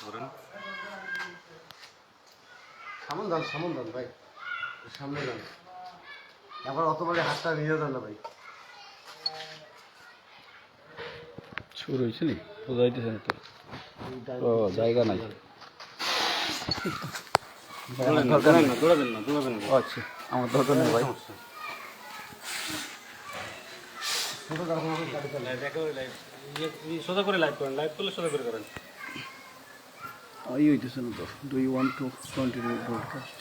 করেন। সামন দান ভাই, সামনে যান। আবার অত বড় হাতটা নিয়ে যান না ভাই। শুরু হয়েছে নি বোঝাইতেছে না তো। ও জায়গা নাই। দৌড়াবেন না। আচ্ছা আমার দরকার নেই ভাই। সোজা করে লাইভ করেন, লাইভ করলে সোজা করে করেন। ই হইতেছে না তো। Do you want to continue broadcast?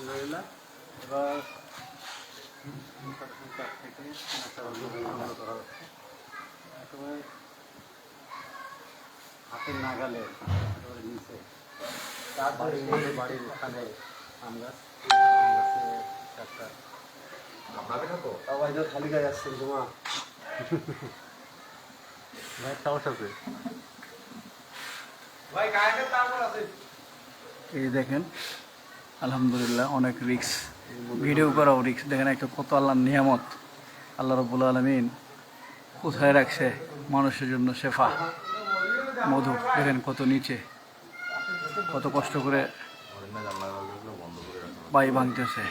আলহামদুলিল্লাহ। এবার একেবারে হাতের নাগালে একেবারে নিচে বাড়ির ওখানে আম গাছ, চারটা সবাই তো খালি গায়ে আসছেন তোমার ভাই, সাহস আছে ভাই, গায়ে তারপর আছে। এই দেখেন আলহামদুলিল্লাহ অনেক রিক্স, ভিডিও করাও রিক্স। দেখেন একটা কত আল্লাহর নিয়ামত, আল্লাহ রাব্বুল আলামিন কোথায় রাখছে মানুষের জন্য শেফা মধু। দেখেন কত নিচে, কত কষ্ট করে বাই ভাঙতেছে।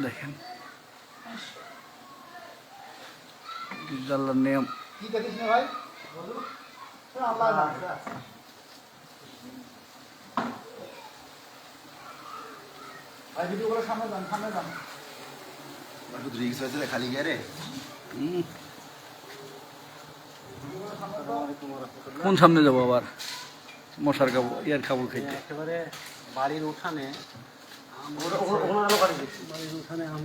দেখেন আল্লাহর নিয়ম। কি দেখিস না ভাই, আল্লাহ ভাই, ভিডিও করে সামনে যান। রিক্স হয়েছে খালি গিয়ে কোন সামনে যাবো আবার মশার খাবো, ইয়ার খাবো খাইতে। একেবারে বাড়ির উঠানে বাড়ির উঠানে আম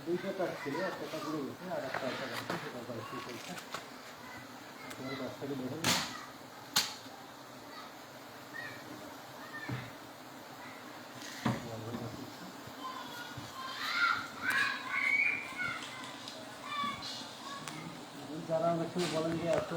দুইটা কাজ ছিল, একটা পুড়ে গেছে আর একটা গাছটাকে দেখুন। যারা অনেক সময় বলেন যে এত